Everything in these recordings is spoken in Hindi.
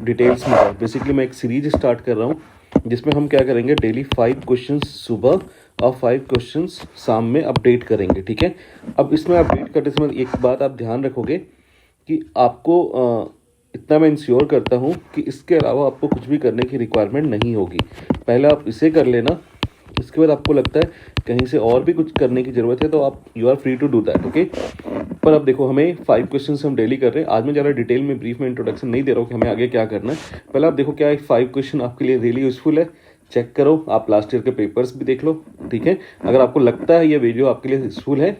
डिटेल्स में जाए, बेसिकली मैं एक सीरीज स्टार्ट कर रहा हूँ जिसमें हम क्या करेंगे, डेली 5 क्वेश्चंस सुबह और 5 क्वेश्चंस शाम में अपडेट करेंगे, ठीक है। अब इसमें अपडेट करते समय एक बात आप ध्यान रखोगे कि आपको इतना मैं इंश्योर करता हूँ कि इसके अलावा आपको कुछ भी करने की रिक्वायरमेंट नहीं होगी। पहले आप इसे कर लेना, इसके बाद आपको लगता है कहीं से और भी कुछ करने की ज़रूरत है तो आप you are free to do that, okay. पर अब देखो, हमें 5 क्वेश्चन हम डेली कर रहे हैं। आज मैं ज़्यादा डिटेल में ब्रीफ में इंट्रोडक्शन नहीं दे रहा हूँ कि हमें आगे क्या करना है। पहले आप देखो क्या एक 5 क्वेश्चन आपके लिए रियली यूजफुल है, चेक करो। आप लास्ट ईयर के पेपर्स भी देख लो, ठीक है। अगर आपको लगता है ये वीडियो आपके लिए यूजफुल है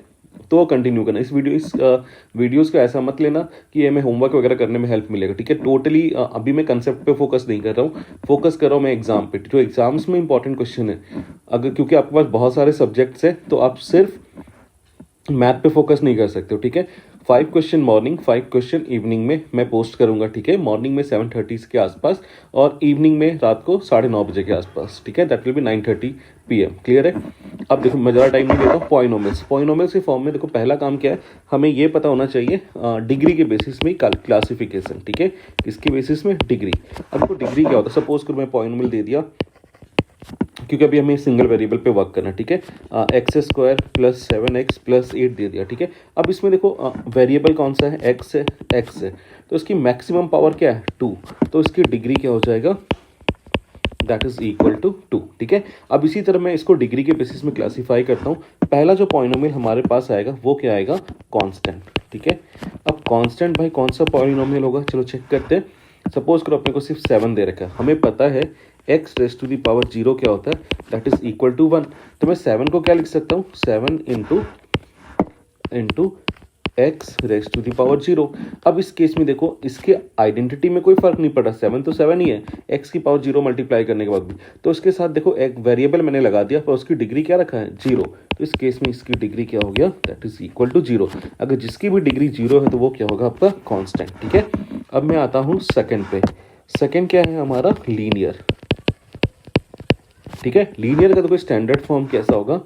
तो कंटिन्यू करना। इस वीडियोस को ऐसा मत लेना कि ये हमें होमवर्क वगैरह करने में हेल्प मिलेगा, ठीक है। टोटली अभी मैं कंसेप्ट पे फोकस नहीं कर रहा हूँ, फोकस कर रहा हूँ मैं एग्जाम पे, जो एग्जाम्स में इंपॉर्टेंट क्वेश्चन है। अगर क्योंकि आपके पास बहुत सारे सब्जेक्ट्स हैं तो आप सिर्फ मैथ पे फोकस नहीं कर सकते हो, ठीक है। 5 क्वेश्चन मॉर्निंग, 5 क्वेश्चन इवनिंग में मैं पोस्ट करूंगा, ठीक है। मॉर्निंग में 7:30 के आसपास और इवनिंग में रात को 9:30 बजे के आसपास, ठीक है। That will be 9:30 PM, clear है। अब देखो मैं ज़्यादा टाइम नहीं लेता हूँ। पॉइनोमियल्स के फॉर्म में देखो पहला काम क्या है, हमें ये पता होना चाहिए डिग्री के बेसिस में क्लासिफिकेशन, ठीक है। किसके बेसिस में? डिग्री। अब देखो डिग्री क्या होता है, सपोज करो मैं पॉइनोमियल दे दिया, क्योंकि अभी हमें सिंगल वेरिएबल पे वर्क करना है, ठीक है। x² + 7x + 8 दे दिया, ठीक है। अब इसमें देखो वेरिएबल कौन सा है? x है, तो इसकी मैक्सिमम पावर क्या है? 2, तो इसकी डिग्री क्या हो जाएगा? दैट इज इक्वल टू 2, ठीक है। अब इसी तरह मैं इसको डिग्री के बेसिस में क्लासीफाई करता हूँ। पहला जो पॉलिनोमियल हमारे पास आएगा वो क्या आएगा? कांस्टेंट, ठीक है। अब कांस्टेंट भाई कौन सा पॉलिनोमियल होगा? चलो चेक करते हैं। सपोज करो अपने को सिर्फ 7 दे रखा है, हमें पता है x⁻0 क्या होता है? That is equal to 1। तो मैं 7 को क्या लिख सकता हूँ? 7 इंटू x⁻0। अब इस केस में देखो इसके आइडेंटिटी में कोई फर्क नहीं पड़ा, 7 तो 7 ही है x⁻0 मल्टीप्लाई करने के बाद भी। तो इसके साथ देखो एक वेरिएबल मैंने लगा दिया पर उसकी डिग्री क्या रखा है? 0। तो इस केस में इसकी डिग्री क्या हो गया? That is equal to 0। अगर जिसकी भी डिग्री 0 है तो वो क्या होगा? आपका कांस्टेंट, ठीक है। अब मैं आता हूँ सेकंड पे। सेकंड क्या है हमारा? लीनियर, ठीक है। लीनियर का तो कोई स्टैंडर्ड फॉर्म कैसा होगा?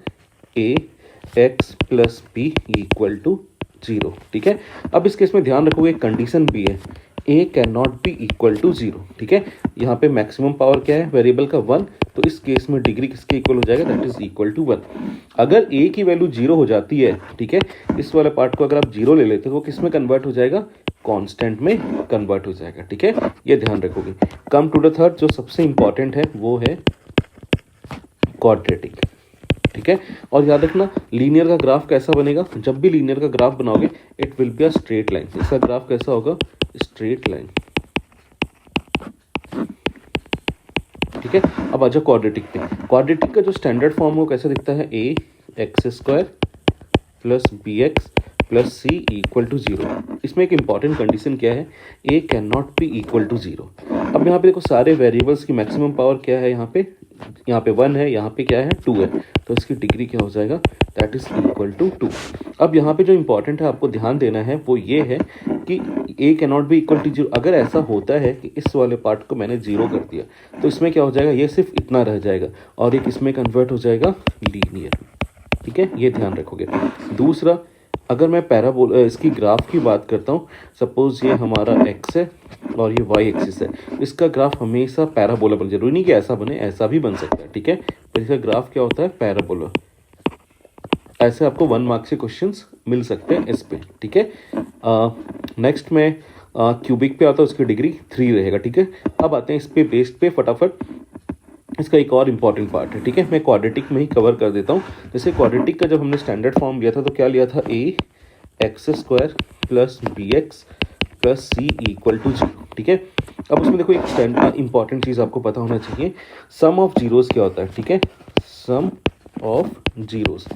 ax + b = 0, ठीक है। अब इस केस में ध्यान रखोगे कंडीशन भी है, a can not be equal to 0, ठीक है। यहाँ पे मैक्सिमम पावर क्या है वेरिएबल का? 1। तो इस केस में डिग्री किसके इक्वल हो जाएगा? That is equal to 1। अगर a की वैल्यू 0 हो जाती है, ठीक है, इस वाले पार्ट को अगर आप 0 ले लेते हो वो किस में कन्वर्ट हो जाएगा? कांस्टेंट में कन्वर्ट हो जाएगा, ठीक है। ये ध्यान रखोगे। कम टू द थर्ड, जो सबसे इंपॉर्टेंट है वो है क्वाड्रेटिक, ठीक है। और याद रखना लीनियर का ग्राफ कैसा बनेगा? जब भी लीनियर का ग्राफ बनाओगे it will be a straight line. इसका ग्राफ कैसा होगा? स्ट्रेट लाइन, ठीक है। अब आ जाओ क्वाड्रेटिक पे। क्वाड्रेटिक का जो स्टैंडर्ड फॉर्म है वो कैसा दिखता है? ax² + bx + c = 0। इसमें एक इंपॉर्टेंट कंडीशन क्या है? a can not be equal to 0। अब यहाँ पे देखो सारे वेरिएबल्स की मैक्सिमम पावर क्या है? यहाँ पे 1 है, यहाँ पे क्या है? 2 है, तो इसकी डिग्री क्या हो जाएगा? That is equal to 2। अब यहाँ पे जो इंपॉर्टेंट है आपको ध्यान देना है वो ये है कि a can not be equal to 0। अगर ऐसा होता है कि इस वाले पार्ट को मैंने 0 कर दिया तो इसमें क्या हो जाएगा? ये सिर्फ इतना रह जाएगा और एक इसमें कन्वर्ट हो जाएगा लीनियर, ठीक है। ये ध्यान रखोगे। दूसरा, अगर मैं इसकी ग्राफ की बात करता हूँ, सपोज ये हमारा x है और ये y एक्सिस है, इसका ग्राफ हमेशा पैराबोला बने। जरूरी नहीं कि ऐसा बने, ऐसा भी बन सकता है, ठीक है। पर इसका ग्राफ क्या होता है? पैराबोला। ऐसे आपको 1 मार्क से क्वेश्चंस मिल सकते हैं इस पे, ठीक है। नेक्स्ट में क्यूबिक पे आता है, उसकी डिग्री 3 रहेगा, ठीक है। अब आते हैं इस पे बेस्ड पे फटाफट। इसका एक और इम्पॉर्टेंट पार्ट है, ठीक है, मैं क्वाड्रेटिक में ही कवर कर देता हूँ। जैसे क्वाड्रेटिक का जब हमने स्टैंडर्ड फॉर्म लिया था तो क्या लिया था? ax² + bx + c = 0, ठीक है। अब उसमें देखो एक इंपॉर्टेंट चीज़ आपको पता होना चाहिए, सम ऑफ जीरोस क्या होता है, ठीक है। सम ऑफ जीरोस,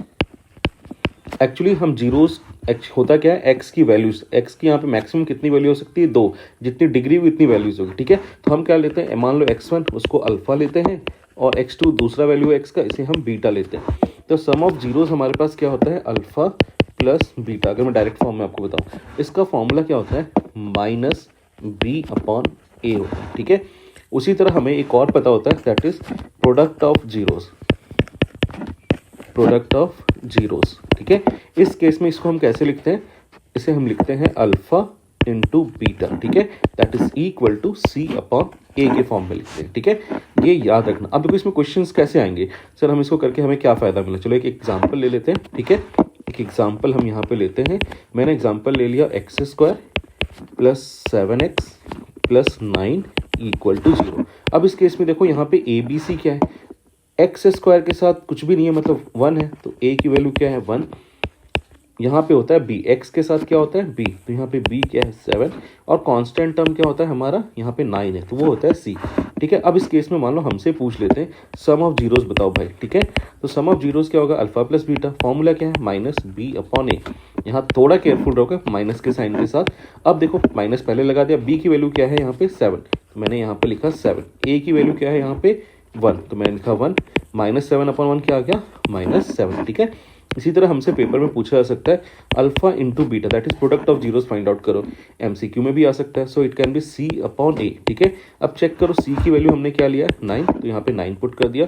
एक्चुअली हम जीरोस होता क्या है? एक्स की वैल्यूज, एक्स की यहाँ पे मैक्सिमम कितनी वैल्यू हो सकती है? 2। जितनी डिग्री हुई उतनी वैल्यूज होगी, ठीक है। तो हम क्या लेते हैं? मान लो x1 उसको अल्फा लेते हैं और x2 दूसरा वैल्यू है x का, इसे हम बीटा लेते हैं। तो सम ऑफ जीरोस हमारे पास क्या होता है? Alpha + beta. अगर मैं डायरेक्ट फॉर्म में आपको बताऊँ, इसका फॉर्मूला क्या होता है? -b/a होता है, ठीक है। उसी तरह हमें एक और पता होता है, that is product of zeros, ठीक है। इस केस में इसको हम कैसे लिखते हैं? इसे हम लिखते हैं अल्फा इंटू बीटा, ठीक है, that is equal to c upon a के फॉर्म में लिखते हैं, ठीक है, ये याद रखना। अब देखो इसमें क्वेश्चंस कैसे आएंगे सर, हम इसको करके हमें क्या फायदा मिला, चलो एक एग्जांपल ले लेते हैं, ठीक है, एक एग्जांपल हम यहाँ पे लेते हैं। मैंने एग्जांपल ले लिया X square plus 7x plus 9 equal to 0। अब इस केस में देखो यहाँ पे ए बी सी क्या है, एक्स स्क्वायर के साथ कुछ भी नहीं है मतलब 1 है, तो ए की वैल्यू क्या है 1। यहाँ पे होता है बी, एक्स के साथ क्या होता है बी, तो यहाँ पे बी क्या है 7, और कांस्टेंट टर्म क्या होता है हमारा यहाँ पे 9 है, तो वो होता है सी, ठीक है। अब इस केस में मान लो हमसे पूछ लेते हैं सम ऑफ जीरोस बताओ भाई, ठीक है, तो सम ऑफ जीरोस क्या होगा अल्फा प्लस बीटा, फॉर्मूला क्या है माइनस बी अपॉन ए। यहाँ थोड़ा केयरफुल रहोगे माइनस के साइन के साथ। अब देखो माइनस पहले लगा दिया, बी की वैल्यू क्या है यहाँ पे 7, तो मैंने यहाँ पे लिखा 7, ए की वैल्यू क्या है यहाँ पे 1, तो मैंने लिखा 1, माइनस 7 अपॉन 1 क्या आ गया -7, ठीक है। इसी तरह हमसे पेपर में पूछा जा सकता है alpha into beta that is product of zeros find out करो, एमसीक्यू में भी आ सकता है, so it can be c upon a, ठीक है। अब चेक करो सी की वैल्यू हमने क्या लिया 9, तो यहाँ पे 9 पुट कर दिया,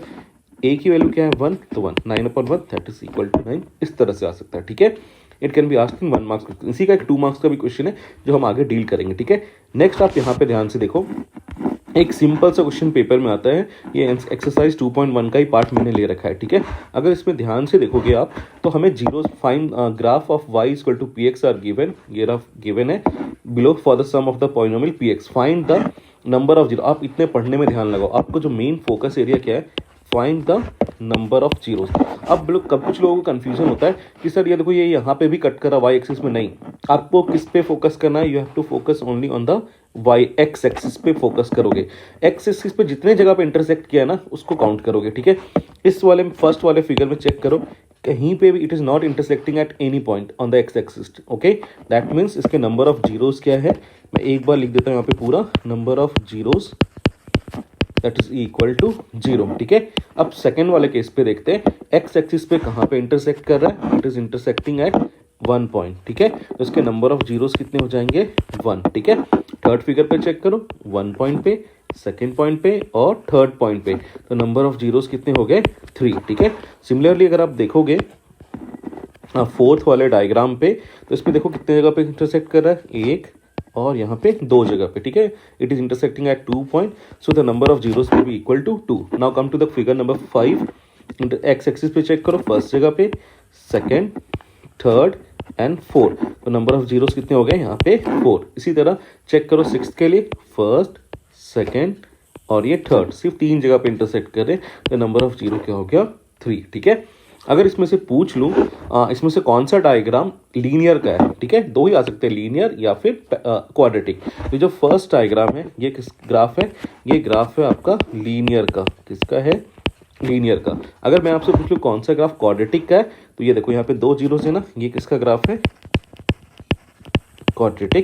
ए की वैल्यू क्या है 1, तो 1, 9 upon 1 that is equal to 9, इस तरह से आ सकता है, ठीक है। It can be asked in 1 marks question, इसी का एक 2 मार्क्स का भी क्वेश्चन है जो हम आगे डील करेंगे, ठीक है। नेक्स्ट आप यहाँ पे ध्यान से देखो, एक सिंपल सा क्वेश्चन पेपर में आता है, ये एक्सरसाइज 2.1 का ही पार्ट मैंने ले रखा है, ठीक है। अगर इसमें ध्यान से देखोगे आप तो हमें zeros find graph of y equal to P X are given, ये ग्राफ गिवन है below for the sum of the polynomial P X, find the number of zero. आप इतने पढ़ने में ध्यान लगाओ, आपको जो मेन फोकस एरिया क्या है find the number of zeros. अब कब कुछ लोगों को कंफ्यूजन होता है कि सर ये देखो ये यहाँ पे भी कट करा y एक्सिस में, नहीं, आपको किस पे फोकस करना है, you have to focus only on the y X axis पे फोकस करोगे, एक्स एक्सिस पे जितने जगह पे इंटरसेक्ट किया ना उसको काउंट करोगे, ठीक है। इस वाले फर्स्ट वाले फिगर में चेक करो, कहीं पे भी it is not intersecting at any point on the x axis, okay, that means इसके नंबर ऑफ जीरोस क्या है, मैं एक बार लिख देता हूँ यहाँ पे पूरा number of zeros that is equal to 0, ठीक है। अब सेकेंड वाले केस पे देखते हैं, एक्स एक्सिस पे कहाँ पे इंटरसेक्ट कर रहा है, it is intersecting eight 1 point, ठीक है, तो इसके नंबर ऑफ जीरोस कितने हो जाएंगे 1, ठीक है। थर्ड फिगर पे चेक करो, 1 पॉइंट पे, सेकेंड पॉइंट पे और थर्ड पॉइंट पे, तो नंबर ऑफ जीरोस कितने हो गए 3, ठीक है। सिमिलरली अगर आप देखोगे फोर्थ वाले डायग्राम पे, तो इसमें देखो कितने जगह पे इंटरसेक्ट कर रहा है, 1 और यहाँ पे 2 जगह पे, ठीक है, it is intersecting at 2 point, so the number of zeros will be equal to 2। Now come to the figure number 5, X axis पे चेक करो, फर्स्ट जगह पे, सेकेंड, थर्ड एंड 4, तो नंबर ऑफ जीरोस कितने हो गए यहाँ पे 4। इसी तरह चेक करो सिक्स्थ के लिए, फर्स्ट, सेकेंड और ये थर्ड, सिर्फ 3 जगह पे इंटरसेक्ट कर रहे, तो नंबर ऑफ जीरो क्या हो गया 3, ठीक है। अगर इसमें से पूछ लूँ इसमें से कौन सा डायग्राम लीनियर का है, ठीक है, 2 ही आ सकते हैं, लीनियर या फिर क्वाड्रेटिक। तो जो फर्स्ट डायग्राम है ये किस ग्राफ है, ये ग्राफ है आपका लीनियर का, किसका है लीनियर का। अगर मैं आपसे पूछ लूँ कौन सा ग्राफ क्वाड्रेटिक का है, तो ये देखो यहाँ पे 2 जीरोस है ना, ये किसका ग्राफ है क्वाड्रेटिक